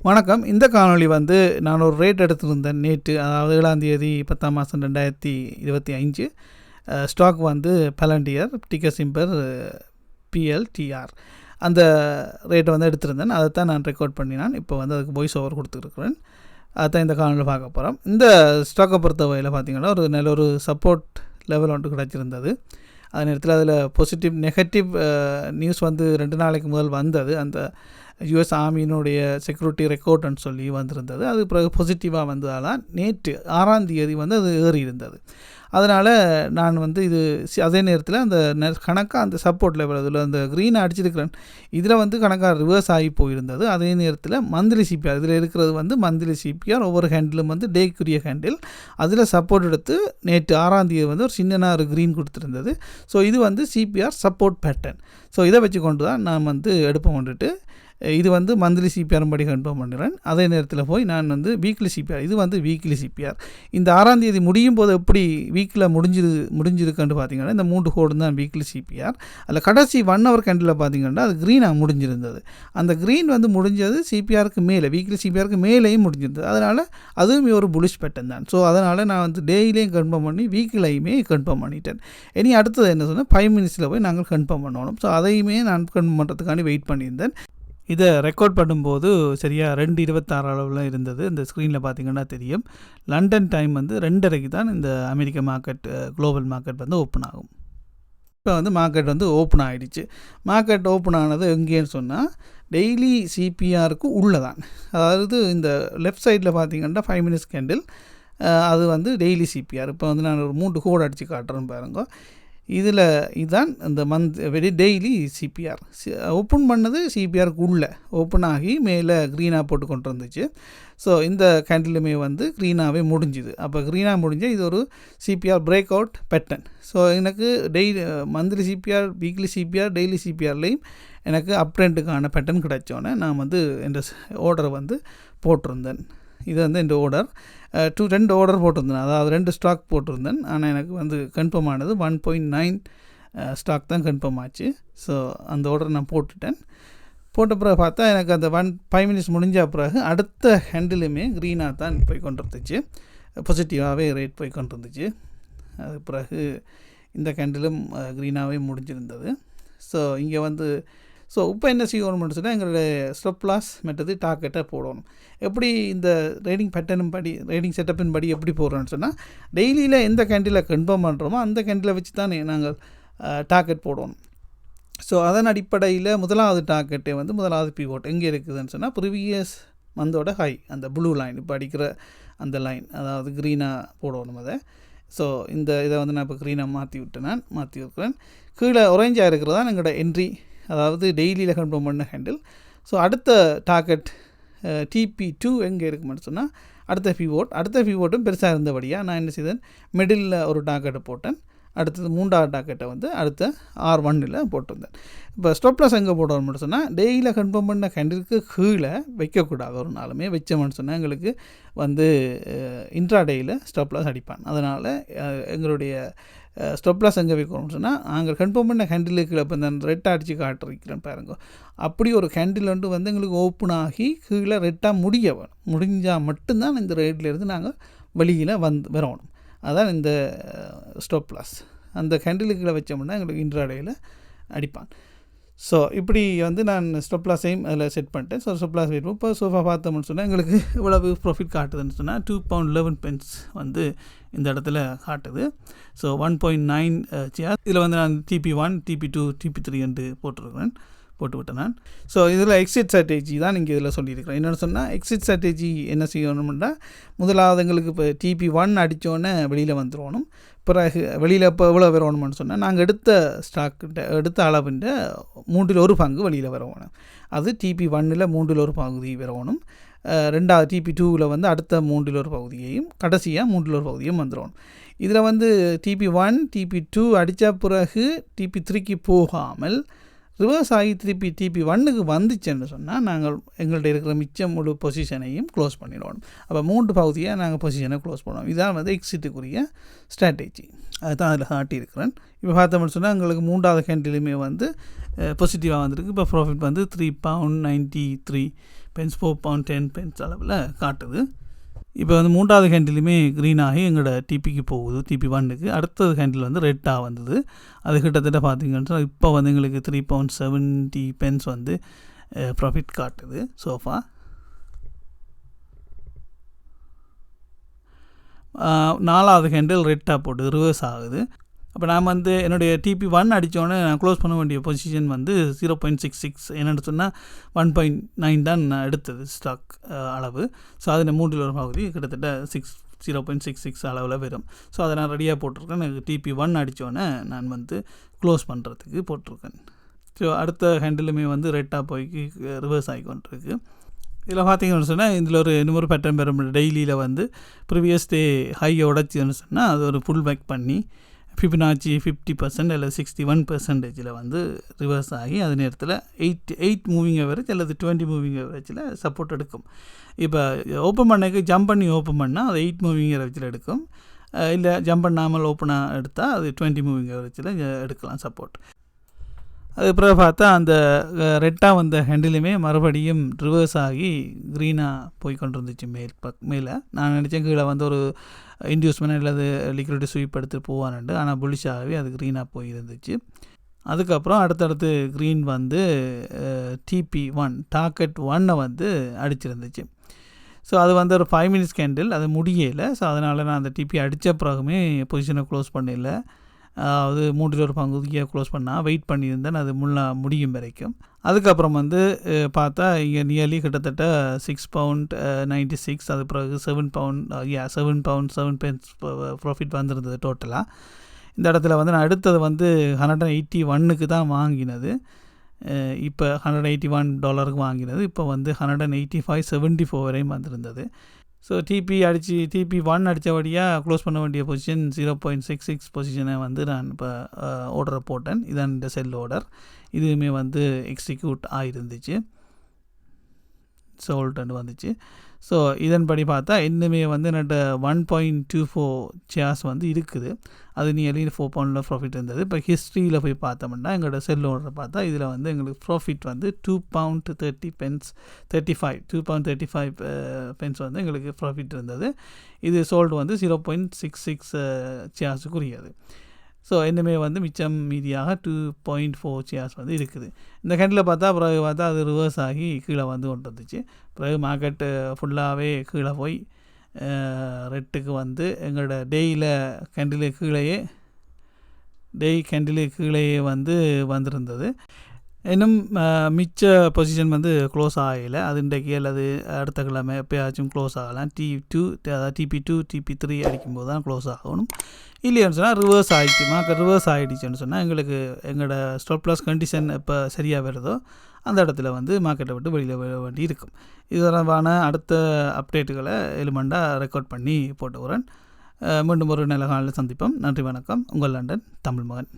வணக்கம். இந்த காணொளி வந்து நான் ஒரு ரேட் எடுத்திருந்தேன் நேற்று, அதாவது 7ஆம் தேதி 10ஆம் மாதம் 2025. ஸ்டாக் வந்து பலண்டியர், டிக்கர் சிம்பர் PLTR. அந்த ரேட்டை வந்து எடுத்திருந்தேன். அதை தான் நான் ரெக்கார்ட் பண்ணினான். இப்போ வந்து அதுக்கு வாய்ஸ் ஓவர் கொடுத்துருக்குறேன். அதுதான் இந்த காணொலியில் பார்க்க போகிறோம். இந்த ஸ்டாக்கை பொறுத்தவரையில் பார்த்திங்கன்னா ஒரு நல்ல ஒரு சப்போர்ட் லெவல் ஒன்று கிடச்சிருந்தது. அதே நேரத்தில் அதில் பாசிட்டிவ் நெகட்டிவ் நியூஸ் வந்து 2 நாளைக்கு முதல் வந்தது. அந்த US ஆர்மியினுடைய செக்யூரிட்டி ரெக்கார்டுன்னு சொல்லி வந்திருந்தது. அது பிறகு பாசிட்டிவாக வந்ததால் நேற்று 6ஆம் தேதி வந்து அது ஏறி இருந்தது. அதனால் நான் வந்து இது அதே நேரத்தில் அந்த கணக்காக அந்த சப்போர்ட் லெவல் அதில் அந்த க்ரீனை அடிச்சிருக்கிறேன். இதில் வந்து கணக்காக ரிவர்ஸ் ஆகி போயிருந்தது. அதே நேரத்தில் மந்த்லி CPR இதில் இருக்கிறது வந்து மந்த்லி CPR, ஒவ்வொரு ஹேண்டிலும் வந்து டேக்குரிய ஹேண்டில். அதில் சப்போர்ட் எடுத்து நேற்று 6ஆம் தேதி வந்து ஒரு சின்ன ஒரு க்ரீன் கொடுத்துருந்தது. ஸோ இது வந்து CPR சப்போர்ட் பேட்டர்ன். ஸோ இதை வச்சு கொண்டு தான் நான் வந்து எடுப்போம் கொண்டுட்டு இது வந்து மந்த்லி CPR படி கன்ஃபார்ம் பண்ணுறேன். அதே நேரத்தில் போய் நான் வந்து வீக்லி CPR, இது வந்து வீக்லி CPR. இந்த 6ஆம் தேதி முடியும் போது எப்படி வீக்கில் முடிஞ்சிருக்குன்னு பார்த்தீங்கன்னா இந்த 3 கோடு தான் வீக்லி CPR. அதில் கடைசி 1 ஹவர் கேண்டில் பார்த்தீங்கன்னா அது க்ரீனாக முடிஞ்சிருந்தது. அந்த க்ரீன் வந்து முடிஞ்சது CPRக்கு மேலே, வீக்லி CPRக்கு மேலேயும் முடிஞ்சிருந்தது. அதனால் அதுவுமே ஒரு புலிஷ் பேட்டர்ன் தான். ஸோ அதனால் நான் வந்து டெய்லியும் கன்ஃபார்ம் பண்ணி வீக்கிலையுமே கன்ஃபார்ம் பண்ணிட்டேன். இனி அடுத்தது என்ன சொன்னால் 5 மினிட்ஸில் போய் நாங்கள் கன்ஃபார்ம் பண்ணணும். ஸோ அதையுமே நான் கன்ஃபார்ம் பண்ணுறதுக்காண்டி வெயிட் பண்ணியிருந்தேன். இதை ரெக்கார்ட் பண்ணும்போது சரியாக 2:26 அளவில் இருந்தது. இந்த ஸ்க்ரீனில் பார்த்திங்கன்னா தெரியும். லண்டன் டைம் வந்து 2:30 தான் இந்த அமெரிக்க மார்க்கெட், குளோபல் மார்க்கெட் வந்து ஓப்பன் ஆகும். இப்போ வந்து மார்க்கெட் வந்து ஓப்பன் ஆகிடுச்சு. மார்க்கெட் ஓப்பன் ஆனது எங்கேன்னு சொன்னால் டெய்லி CPRக்கு உள்ளே தான். அதாவது இந்த லெஃப்ட் சைடில் பார்த்திங்கன்னா 5 மினிட்ஸ் கேண்டில், அது வந்து டெய்லி CPR. இப்போ வந்து நான் ஒரு 3 கோடு அடித்து காட்டுறேன் பாருங்க. இதில் இதுதான் இந்த டெய்லி CPR ஓப்பன் பண்ணது. CPRக்கு உள்ளே ஓப்பன் ஆகி மேலே க்ரீனாக போட்டு கொண்டு வந்துச்சு. ஸோ இந்த கேண்டிலுமே வந்து க்ரீனாகவே முடிஞ்சுது. அப்போ க்ரீனாக முடிஞ்சால் இது ஒரு CPR break out pattern. So எனக்கு monthly CPR, weekly CPR, daily CPRலேயும் எனக்கு அப் ட்ரெண்டுக்கான பேட்டர்ன் கிடைச்சோன்னே நான் வந்து இந்த ஆர்டரை வந்து போட்டிருந்தேன். இது வந்து இந்த ஆர்டர் 2 ஆர்டர் போட்டிருந்தேன். அதாவது 2 ஸ்டாக் போட்டிருந்தேன். ஆனால் எனக்கு வந்து கன்ஃபார்ம் ஆனது 1.9 ஸ்டாக் தான் கன்ஃபார்ம் ஆச்சு. ஸோ அந்த ஆர்டர் நான் போட்டுட்டேன். போட்ட பிறகு பார்த்தா எனக்கு அந்த 5 மினிட்ஸ் முடிஞ்ச பிறகு அடுத்த ஹேண்டிலுமே க்ரீனாக தான் போய் கொண்டு இருந்துச்சு. பாசிட்டிவாகவே ரேட் போய் கொண்டு இருந்துச்சு. அதுக்கு பிறகு இந்த கேண்டிலும் க்ரீனாகவே முடிஞ்சிருந்தது. ஸோ இங்கே வந்து இப்போ என்ன செய்யணும்னு சொன்னால் எங்களுடைய ஸ்டாப் லாஸ் மெத்தது டார்கெட்டை போடணும். எப்படி இந்த ட்ரேடிங் பேட்டர்னும் படி, ட்ரேடிங் செட்டப்பின் படி எப்படி போடுறோன்னு சொன்னால் டெய்லியில் எந்த கேண்டில் கன்ஃபார்ம் பண்ணுறோமோ அந்த கேண்டில் வச்சு தான் நாங்கள் டார்கெட் போடணும். ஸோ அதன் அடிப்படையில் முதலாவது டார்கெட்டை வந்து முதலாவது பிவோட் எங்கே இருக்குதுன்னு சொன்னால் ப்ரீவியஸ் மந்தோட ஹை, அந்த ப்ளூ லைன், இப்போ அடிக்கிற அந்த லைன், அதாவது க்ரீனாக போடணும் அதை. ஸோ இதை வந்து நான் இப்போ க்ரீனாக மாற்றி விட்டுறேன். கீழே ஒரேஞ்சாக இருக்கிறதா எங்களோட என்ட்ரி, அதாவது டெய்லியில் கன்ஃபார்ம் பண்ண ஹேண்டில். ஸோ அடுத்த டார்கெட் TP2 எங்கே இருக்குமென்னு சொன்னால் அடுத்த பிவோட்டும் பெருசாக இருந்தபடியாக நான் என்ன செய்தேன், மிடில் ஒரு டார்கெட்டை போட்டேன். அடுத்தது 3வது டார்கெட்டை வந்து அடுத்த R1ல் போட்டிருந்தேன். இப்போ ஸ்டாப் லாஸ் எங்கே போடணும்னு சொன்னால் டெய்லியில் கன்ஃபார்ம் பண்ண கேண்டிலுக்கு கீழே வைக்கக்கூடாது. ஒரு நாளுமே வச்சோம்னு சொன்னால் எங்களுக்கு வந்து இன்ட்ராடேயில் ஸ்டாப் லாஸ் அடிப்பான். அதனால் எங்களுடைய ஸ்டாப் லாஸ் எங்கே வைக்கணும்னு சொன்னால் நாங்கள் கன்ஃபார்ம் பண்ண கேண்டிலுக்கு இப்போ இந்த ரெட்டாக அடித்து காட்டுறேன் பாருங்க. அப்படி ஒரு கேண்டில் வந்து எங்களுக்கு ஓப்பன் ஆகி கீழே ரெட்டாக முடிஞ்சால் மட்டும்தான் இந்த ரேட்லேருந்து நாங்கள் வெளியில் வரணும். அதான் இந்த ஸ்டாப் லாஸ். அந்த கேண்டிலுக்குள்ளே வச்சோம்னா எங்களுக்கு இன்ட்ராடேயில் அடிப்பான். ஸோ இப்படி வந்து நான் ஸ்டாப் லாஸையும் அதில் செட் பண்ணிட்டேன். ஸோ ஸ்டாப் லாஸ் வைப்போம். இப்போ சோஃபா பார்த்தோம்னு சொன்னால் எங்களுக்கு இவ்வளவு ப்ராஃபிட் காட்டுதுன்னு சொன்னால் £2.11 வந்து இந்த இடத்துல காட்டுது. ஸோ 1.9 இதில் வந்து நான் TP1, TP2, TP3 என்று போட்டுவிட்டேன் நான். ஸோ இதில் எக்ஸிட் ஸ்ட்ராட்டஜி தான் இங்கே இதில் சொல்லியிருக்கிறேன். என்னென்னு சொன்னால் எக்ஸிட் ஸ்ட்ராட்டஜி என்ன செய்யணும்னா முதலாவது எங்களுக்கு இப்போ TP1 அடித்தோன்னே வெளியில் வந்துடணும். பிறகு வெளியில் இப்போ எவ்வளோ வரணும்னு சொன்னால் நாங்கள் எடுத்த அளவுன்ற 1/3 பங்கு வெளியில் வரணும். அது TP1ல் 1/3 பகுதி வரணும். 2வது TP2வில் வந்து அடுத்த 1/3 பகுதியையும் கடைசியாக 1/3 பகுதியும் வந்துடணும். இதில் வந்து TP1, TP2 அடித்த பிறகு TP3க்கு போகாமல் ரிவர்ஸ் ஆகி திருப்பி TP1க்கு வந்துச்சுன்னு சொன்னால் நாங்கள் எங்கள்கிட்ட இருக்கிற மிச்சம் முழு பொசிஷனையும் க்ளோஸ் பண்ணிடணும். அப்போ 3 பகுதியாக நாங்கள் பொசிஷனை க்ளோஸ் பண்ணுவோம். இதான் வந்து எக்ஸிட்டுக்குரிய ஸ்ட்ராட்டஜி. அதுதான் அதில் காட்டியிருக்கிறேன். இப்போ பார்த்தோம்னு சொன்னால் எங்களுக்கு 3வது கேண்டிலுமே வந்து பாசிட்டிவாக வந்திருக்கு. இப்போ ப்ராஃபிட் வந்து £3.93 பென்ஸ் 4.10 அளவில் காட்டுது. இப்போ வந்து மூன்றாவது ஹேண்டிலுமே க்ரீன் ஆகி எங்களோட டிபிக்கு போகுது, TP1க்கு. அடுத்தது ஹேண்டில் வந்து ரெட்டாக வந்தது. அது கிட்டத்தட்ட பார்த்தீங்கன்னா இப்போ வந்து எங்களுக்கு 3.70 வந்து ப்ராஃபிட் காட்டுது சோஃபா. நாலாவது ஹேண்டில் ரெட்டாக போட்டு ரிவர்ஸ் ஆகுது. அப்போ நான் வந்து என்னுடைய TP1 அடித்தோடனே நான் க்ளோஸ் பண்ண வேண்டிய பொசிஷன் வந்து 0.66, என்னென்னு சொன்னால் 1.9 தான் நான் எடுத்தது ஸ்டாக் அளவு. ஸோ அதில் மூன்றில் ஒரு பகுதி கிட்டத்தட்ட 0.66 அளவில் வரும். ஸோ அதை நான் ரெடியாக போட்டிருக்கேன். எனக்கு TP1 அடித்தோடனே நான் வந்து க்ளோஸ் பண்ணுறதுக்கு போட்டிருக்கேன். ஸோ அடுத்த ஹேண்டிலுமே வந்து ரெட்டாக போய் ரிவர்ஸ் ஆகி கொண்டிருக்கு. இதில் பார்த்தீங்கன்னு சொன்னால் இதில் இன்னொரு பேட்டர்ன் பெறும். டெய்லியில் வந்து ப்ரீவியஸ் டே ஹையை உடைச்சின்னு சொன்னால் அது ஒரு புல் பேக் பண்ணி ஃபிபனாச்சி 50% அல்லது 61% வந்து ரிவர்ஸ் ஆகி அது நேரத்தில் 8 மூவிங் ஆவரேஜ் அல்லது 20 மூவிங் ஆவரேஜில் சப்போர்ட் எடுக்கும். இப்போ ஓப்பன் பண்ணக்கு ஜம்ப் பண்ணி ஓப்பன் பண்ணால் அது 8 மூவிங் ஆவரேஜில் எடுக்கும். இல்லை ஜம்ப் பண்ணாமல் ஓப்பனாக எடுத்தால் அது 20 மூவிங் ஆவரேஜில் எடுக்கலாம் சப்போர்ட். அதுக்கப்புறம் பார்த்தா அந்த ரெட்டாக வந்த ஹேண்டிலுமே மறுபடியும் ரிவர்ஸ் ஆகி க்ரீனாக போய் கொண்டு இருந்துச்சு மேலே. நான் நினச்சேன் கீழே வந்து ஒரு இன்டியூஸ்மெண்ட் அல்லது லிக்விடிட்டி ஸ்வீப் எடுத்துகிட்டு போவான்ட்டு. ஆனால் புலிஷாகவே அது க்ரீனாக போய் இருந்துச்சு. அதுக்கப்புறம் அடுத்தடுத்து க்ரீன் வந்து TP1 டார்கெட் 1 வந்து அடிச்சிருந்துச்சு. ஸோ அது வந்து ஒரு 5 மினிட்ஸ் கேண்டில், அது முடியலை. ஸோ அதனால் நான் அந்த TP அடித்த பிறகுமே பொசிஷனை க்ளோஸ் பண்ணல. அதாவது 3/4 க்ளோஸ் பண்ணால் வெயிட் பண்ணியிருந்தேன் அது முடியும் வரைக்கும். அதுக்கப்புறம் வந்து பார்த்தா இங்கே நியர்லி கிட்டத்தட்ட £6.96, அது பிறகு £7.7 ப்ராஃபிட் வந்திருந்தது டோட்டலாக. இந்த இடத்துல வந்து நான் எடுத்தது வந்து 181க்கு தான் வாங்கினது. இப்போ $181 வாங்கினது. இப்போ வந்து 185.74 வரையும் வந்திருந்தது. ஸோ TP1 அடித்தபடியாக க்ளோஸ் பண்ண வேண்டிய பொசிஷன் 0.66 பொசிஷனை வந்து நான் இப்போ ஆர்டரை போட்டேன். இதான் இந்த செல் ஆர்டர். இதுவுமே வந்து எக்ஸிக்யூட் ஆகிருந்துச்சு, சோல்டுன்னு வந்துச்சு. ஸோ இதன்படி பார்த்தா இன்னுமே வந்து என்னோட 1.24 ஷேர்ஸ் வந்து இருக்குது. அது நியர்லி £4 ப்ராஃபிட் இருந்தது. இப்போ ஹிஸ்ட்ரியில் போய் பார்த்தோம்னா எங்களோட செல் ஆர்டரை பார்த்தா இதில் வந்து எங்களுக்கு ப்ராஃபிட் வந்து £2.35 வந்து எங்களுக்கு ப்ராஃபிட் இருந்தது. இது சோல்டு வந்து 0.66 ஷேர்ஸுக்குரியது. ஸோ இன்னுமே வந்து மிச்சம் மீதியாக 2.4 ஷேர்ஸ் வந்து இருக்குது. இந்த கேண்டில் பிறகு பார்த்தா அது ரிவர்ஸ் ஆகி கீழே வந்து கொண்டு வந்துச்சு. பிறகு மார்க்கெட்டு ஃபுல்லாகவே கீழே போய் ரெட்டுக்கு வந்து எங்களோட கேண்டிலுக்கு கீழேயே வந்து வந்திருந்தது. இன்னும் மிச்ச பொசிஷன் வந்து க்ளோஸ் ஆகலை. அது இன்றைக்கு அல்லது அடுத்த கிழமை எப்போயாச்சும் க்ளோஸ் ஆகலாம். TP2 TP3 அடிக்கும்போது தான் க்ளோஸ் ஆகணும். இல்லைன்னு சொன்னால் ரிவர்ஸ் ஆகிடுச்சு. மார்க்கெட் ரிவர்ஸ் ஆகிடுச்சுன்னு சொன்னால் எங்களோட ஸ்டாப் லாஸ் கண்டிஷன் எப்போ சரியாக வருதோ அந்த இடத்துல வந்து மார்க்கெட்டை விட்டு வெளியில் வர வேண்டி இருக்கும். இது தொடர்பான அடுத்த அப்டேட்டுகளை எலிமெண்ட்டாக ரெக்கார்ட் பண்ணி போட்டுக்கிறேன். மீண்டும் ஒரு நல்ல காலையில் சந்திப்போம். நன்றி, வணக்கம். உங்கள் லண்டன் தமிழ் மகன்.